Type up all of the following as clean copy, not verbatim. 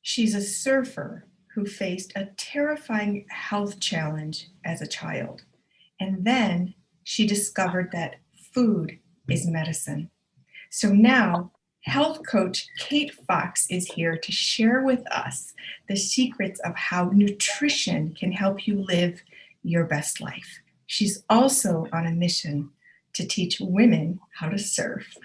She's a surfer who faced a terrifying health challenge as a child. And then she discovered that food is medicine. So now, health coach Kate Fox is here to share with us the secrets of how nutrition can help you live your best life. She's also on a mission to teach women how to surf.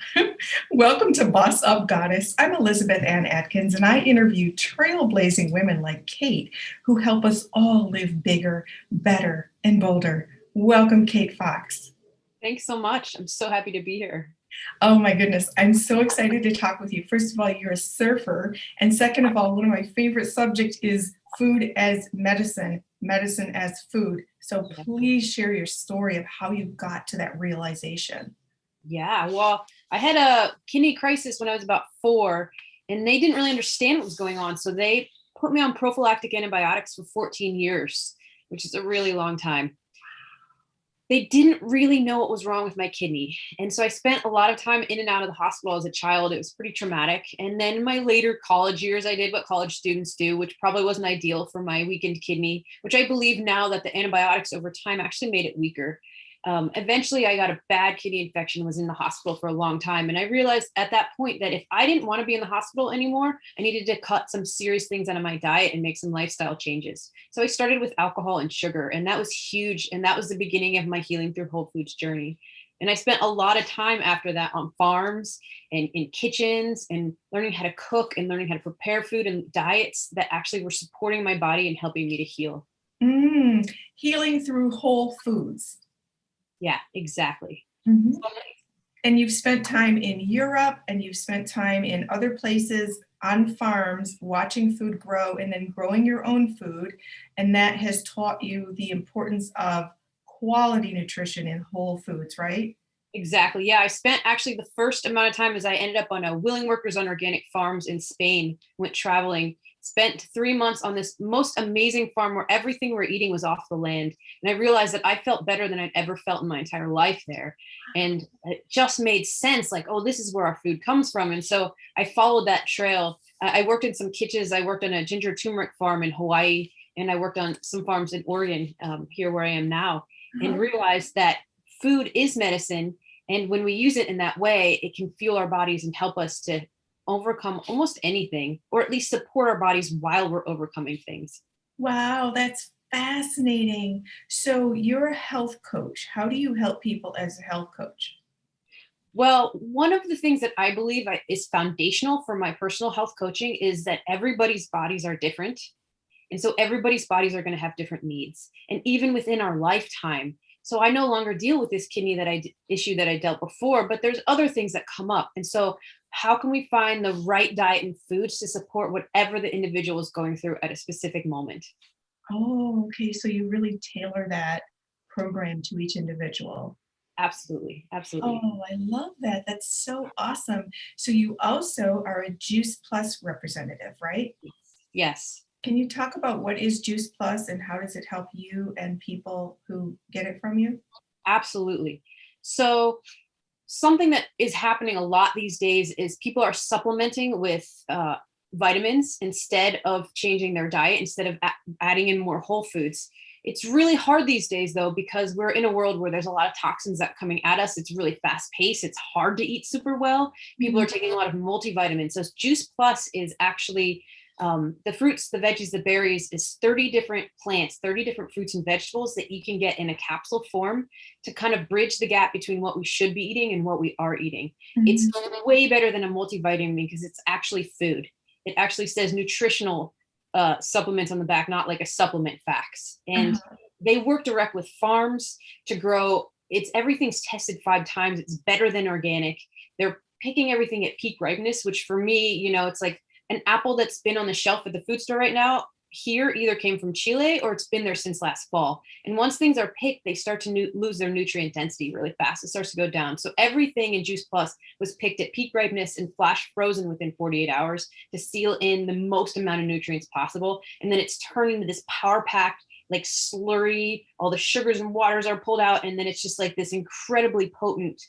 Welcome to Boss Up Goddess. I'm Elizabeth Ann Atkins, and I interview trailblazing women like Kate who help us all live bigger, better, and bolder. Welcome, Kate Fox. Thanks so much. I'm so happy to be here. Oh my goodness, I'm so excited to talk with you. First of all, you're a surfer. And second of all, one of my favorite subjects is food as medicine, medicine as food. So please share your story of how you got to that realization. Yeah, well, I had a kidney crisis when I was about 4, and they didn't really understand what was going on. So they put me on prophylactic antibiotics for 14 years, which is a really long time. They didn't really know what was wrong with my kidney. And so I spent a lot of time in and out of the hospital as a child. It was pretty traumatic. And then in my later college years, I did what college students do, which probably wasn't ideal for my weakened kidney, which I believe now that the antibiotics over time actually made it weaker. Eventually, I got a bad kidney infection, was in the hospital for a long time. And I realized at that point that if I didn't want to be in the hospital anymore, I needed to cut some serious things out of my diet and make some lifestyle changes. So I started with alcohol and sugar, and that was huge. And that was the beginning of my healing through whole foods journey. And I spent a lot of time after that on farms and in kitchens and learning how to cook and learning how to prepare food and diets that actually were supporting my body and helping me to heal. Healing through whole foods. Yeah, exactly. Mhm. And you've spent time in Europe and you've spent time in other places on farms watching food grow and then growing your own food. And that has taught you the importance of quality nutrition in whole foods, right? Exactly. Yeah, I spent actually the first amount of time as I ended up on a willing workers on organic farms in Spain, went traveling, spent 3 months on this most amazing farm where everything we're eating was off the land. And I realized that I felt better than I'd ever felt in my entire life there. And it just made sense like, oh, this is where our food comes from. And so I followed that trail. I worked in some kitchens. I worked on a ginger turmeric farm in Hawaii, and I worked on some farms in Oregon, here where I am now, and realized that food is medicine. And when we use it in that way, it can fuel our bodies and help us to overcome almost anything, or at least support our bodies while we're overcoming things. Wow, that's fascinating. So you're a health coach. How do you help people as a health coach? Well, one of the things that I believe is foundational for my personal health coaching is that everybody's bodies are different. And so everybody's bodies are going to have different needs. And even within our lifetime, so I no longer deal with this kidney issue that I dealt before, but there's other things that come up. And so how can we find the right diet and foods to support whatever the individual is going through at a specific moment? Oh, okay. So you really tailor that program to each individual. Absolutely. Absolutely. Oh, I love that. That's so awesome. So you also are a Juice Plus representative, right? Yes. Can you talk about what is Juice Plus and how does it help you and people who get it from you? Absolutely. So something that is happening a lot these days is people are supplementing with vitamins instead of changing their diet, instead of adding in more whole foods. It's really hard these days, though, because we're in a world where there's a lot of toxins that are coming at us. It's really fast paced. It's hard to eat super well. People are taking a lot of multivitamins. So Juice Plus is actually the fruits, the veggies, the berries is 30 different plants, 30 different fruits and vegetables that you can get in a capsule form to kind of bridge the gap between what we should be eating and what we are eating. It's way better than a multivitamin because it's actually food. It actually says nutritional supplements on the back, not like a supplement facts. And they work direct with farms to grow. Everything's tested 5 times. It's better than organic. They're picking everything at peak ripeness, which for me, it's like an apple that's been on the shelf at the food store right now here either came from Chile or it's been there since last fall. And once things are picked, they start to lose their nutrient density really fast. It starts to go down. So everything in Juice Plus was picked at peak ripeness and flash frozen within 48 hours to seal in the most amount of nutrients possible. And then it's turned into this power packed, like slurry, all the sugars and waters are pulled out. And then it's just like this incredibly potent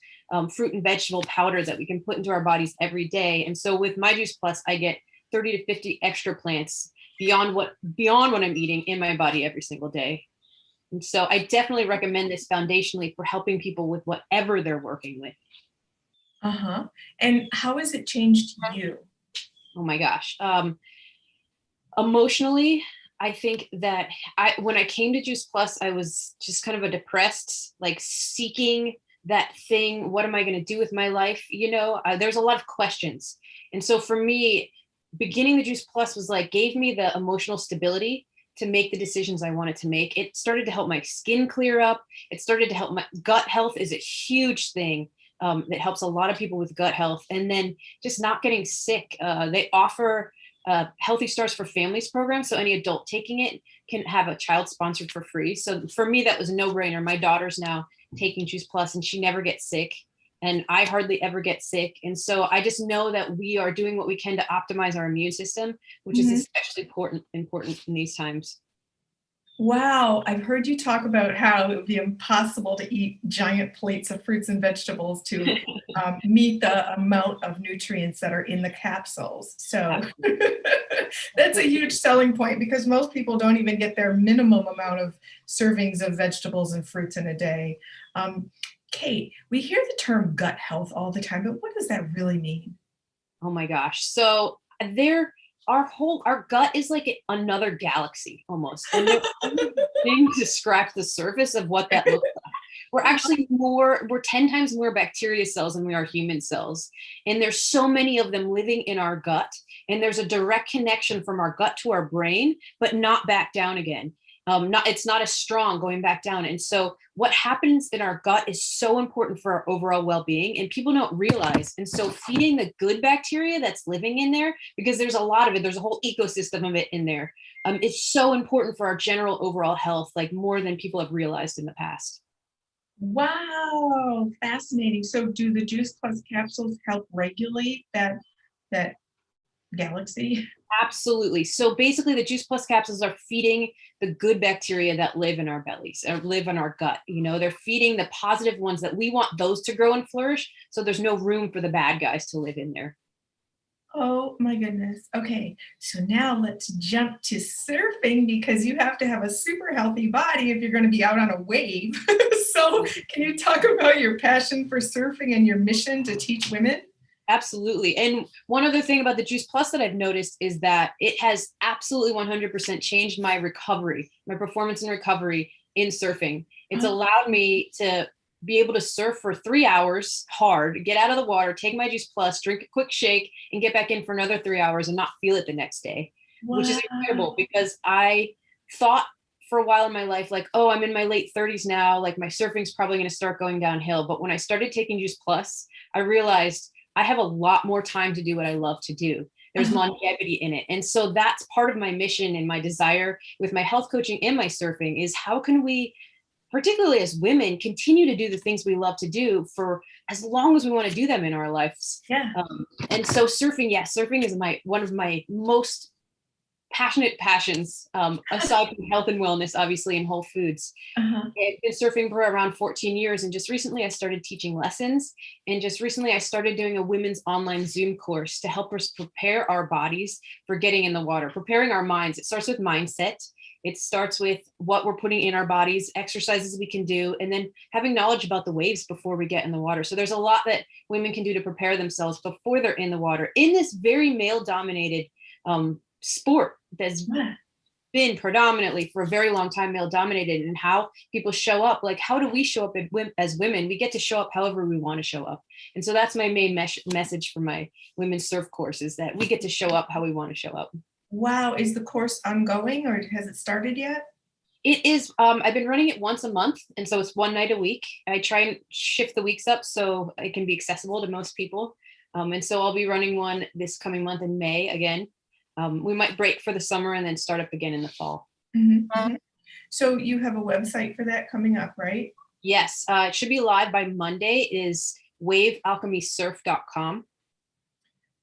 fruit and vegetable powder that we can put into our bodies every day. And so with my Juice Plus, I get 30 to 50 extra plants beyond what I'm eating in my body every single day. And so I definitely recommend this foundationally for helping people with whatever they're working with. Uh-huh. And how has it changed you? Oh my gosh. Emotionally, I think that when I came to Juice Plus, I was just kind of a depressed, like seeking that thing. What am I going to do with my life? There's a lot of questions. And so for me, beginning the Juice Plus was like, gave me the emotional stability to make the decisions I wanted to make. It started to help my skin clear up. It started to help my gut health is a huge thing. That helps a lot of people with gut health. And then just not getting sick. They offer Healthy Stars for Families program. So any adult taking it can have a child sponsored for free. So for me, that was a no brainer. My daughter's now taking Juice Plus and she never gets sick. And I hardly ever get sick. And so I just know that we are doing what we can to optimize our immune system, which is especially important in these times. Wow, I've heard you talk about how it would be impossible to eat giant plates of fruits and vegetables to meet the amount of nutrients that are in the capsules. So that's a huge selling point because most people don't even get their minimum amount of servings of vegetables and fruits in a day. Kate, we hear the term gut health all the time, but what does that really mean? Oh my gosh. So our gut is like another galaxy almost. And there's things to scratch the surface of what that looks like. We're 10 times more bacteria cells than we are human cells. And there's so many of them living in our gut. And there's a direct connection from our gut to our brain, but not back down again. It's not as strong going back down. And so what happens in our gut is so important for our overall well-being, and people don't realize. And so feeding the good bacteria that's living in there, because there's a lot of it, there's a whole ecosystem of it in there. It's so important for our general overall health, like more than people have realized in the past. Wow, fascinating. So do the Juice Plus capsules help regulate that galaxy? Absolutely. So basically, the Juice Plus capsules are feeding the good bacteria that live in our bellies or live in our gut. They're feeding the positive ones that we want those to grow and flourish. So there's no room for the bad guys to live in there. Oh my goodness. Okay, so now let's jump to surfing because you have to have a super healthy body if you're going to be out on a wave. So, can you talk about your passion for surfing and your mission to teach women? Absolutely. And one other thing about the Juice Plus that I've noticed is that it has absolutely 100% changed my recovery, my performance and recovery in surfing. It's allowed me to be able to surf for 3 hours hard, get out of the water, take my Juice Plus, drink a quick shake, and get back in for another 3 hours and not feel it the next day, which is incredible because I thought for a while in my life, like, oh, I'm in my late 30s now, like my surfing's probably going to start going downhill. But when I started taking Juice Plus, I realized I have a lot more time to do what I love to do. There's longevity in it. And so that's part of my mission and my desire with my health coaching and my surfing is how can we, particularly as women, continue to do the things we love to do for as long as we want to do them in our lives. Yeah. And so surfing is one of my most passionate passions, aside from health and wellness, obviously, and whole foods. Uh-huh. I've been surfing for around 14 years. And just recently I started teaching lessons. And just recently I started doing a women's online Zoom course to help us prepare our bodies for getting in the water, preparing our minds. It starts with mindset. It starts with what we're putting in our bodies, exercises we can do, and then having knowledge about the waves before we get in the water. So there's a lot that women can do to prepare themselves before they're in the water in this very male dominated sport that's been predominantly for a very long time male dominated, and how people show up, like how do we show up as women? We get to show up however we want to show up. And so that's my main message for my women's surf course is that we get to show up how we want to show up. Wow, is the course ongoing or has it started yet? It is. I've been running it once a month, and so it's one night a week. I try and shift the weeks up so it can be accessible to most people. And so I'll be running one this coming month in May again. We might break for the summer and then start up again in the fall. So you have a website for that coming up, right? Yes, it should be live by Monday. It is wavealchemysurf.com.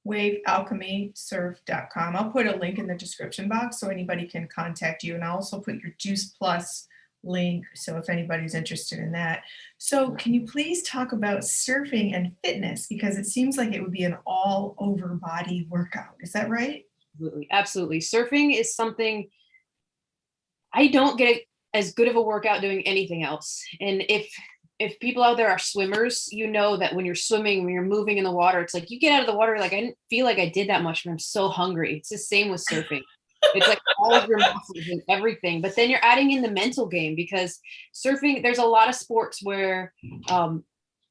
wavealchemysurf.com. I'll put a link in the description box so anybody can contact you. And I'll also put your Juice Plus link so if anybody's interested in that. So can you please talk about surfing and fitness? Because it seems like it would be an all over body workout. Is that right? Absolutely, absolutely. Surfing is something I don't get as good of a workout doing anything else. And if people out there are swimmers, you know that when you're swimming, when you're moving in the water, it's like you get out of the water, like I didn't feel like I did that much, but I'm so hungry. It's the same with surfing. It's like all of your muscles and everything. But then you're adding in the mental game because surfing, there's a lot of sports where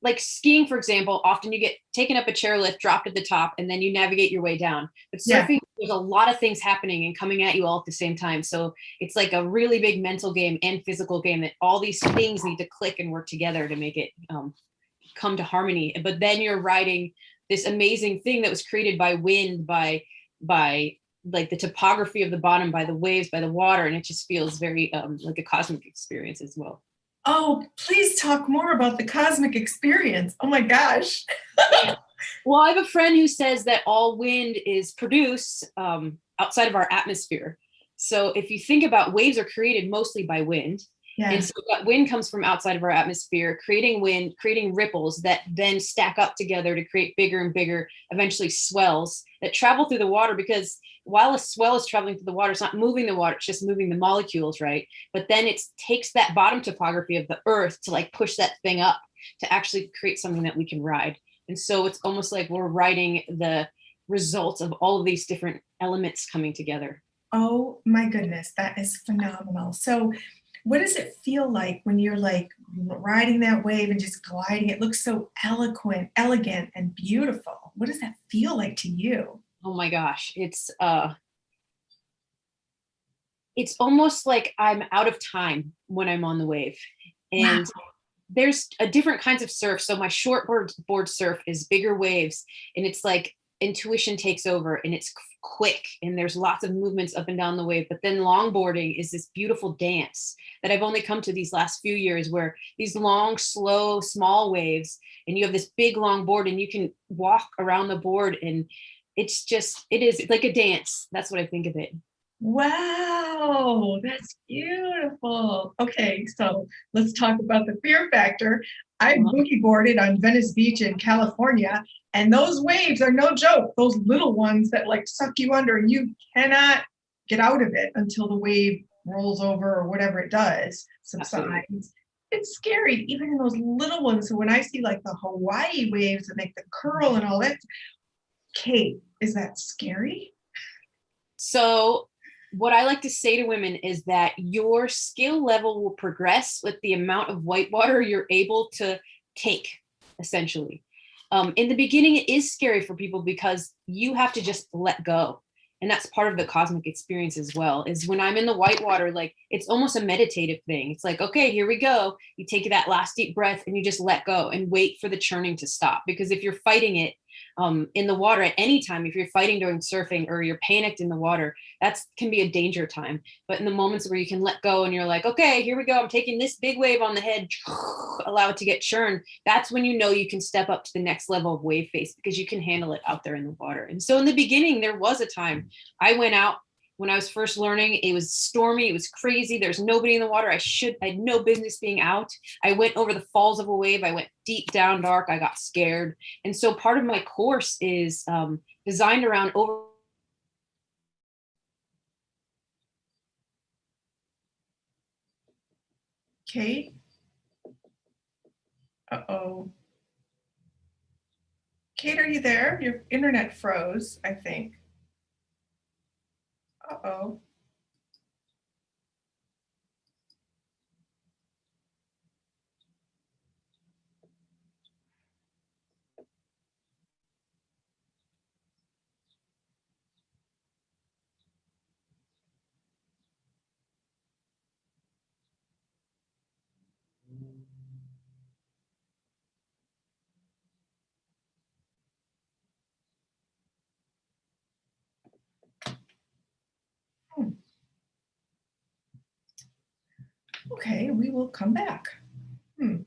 like skiing, for example, often you get taken up a chairlift, dropped at the top, and then you navigate your way down. But Yeah. surfing, there's a lot of things happening and coming at you all at the same time. So it's like a really big mental game and physical game that all these things need to click and work together to make it come to harmony. But then you're riding this amazing thing that was created by wind, by like the topography of the bottom, by the waves, by the water, and it just feels very like a cosmic experience as well. Oh, please talk more about the cosmic experience. Oh my gosh. Well, I have a friend who says that all wind is produced outside of our atmosphere. So if you think about waves are created mostly by wind. Yeah. And so that wind comes from outside of our atmosphere, creating wind, creating ripples that then stack up together to create bigger and bigger, eventually swells that travel through the water because while a swell is traveling through the water, it's not moving the water, it's just moving the molecules, right? But then it takes that bottom topography of the earth to like push that thing up to actually create something that we can ride. And so it's almost like we're riding the results of all of these different elements coming together. Oh my goodness, that is phenomenal. So, what does it feel like when you're like riding that wave and just gliding? It looks so eloquent, elegant, and beautiful. What does that feel like to you? Oh my gosh, it's almost like I'm out of time when I'm on the wave. Wow. And there's a different kinds of surf. So my board surf is bigger waves, and it's like intuition takes over, and it's quick, and there's lots of movements up and down the wave. But then longboarding is this beautiful dance that I've only come to these last few years, where these long, slow, small waves, and you have this big long board, and you can walk around the board, and it is like a dance. That's what I think of it. Wow, that's beautiful. Okay, so let's talk about the fear factor. I boogie boarded on Venice Beach in California, and those waves are no joke. Those little ones that like suck you under, and you cannot get out of it until the wave rolls over or whatever it does, Absolutely. subsides. It's scary, even in those little ones. So when I see like the Hawaii waves that make the curl and all that, Kate, is that scary? So, what I like to say to women is that your skill level will progress with the amount of whitewater you're able to take, essentially. In the beginning, it is scary for people because you have to just let go. And that's part of the cosmic experience as well. Is when I'm in the whitewater, like it's almost a meditative thing. It's like, okay, here we go. You take that last deep breath and you just let go and wait for the churning to stop. Because if you're fighting it in the water at any time, if you're fighting during surfing or you're panicked in the water, that's can be a danger time. But in the moments where you can let go and you're like, okay, here we go, I'm taking this big wave on the head, allow it to get churned, that's when you know you can step up to the next level of wave face because you can handle it out there in the water. And so in the beginning, there was a time I went out when I was first learning. It was stormy, it was crazy, there's nobody in the water. I had no business being out. I went over the falls of a wave, I went deep down dark, I got scared. And so part of my course is designed around over. Kate? Uh-oh. Kate, are you there? Your internet froze, I think. Uh-oh. Hmm. Okay, we will come back. Hmm.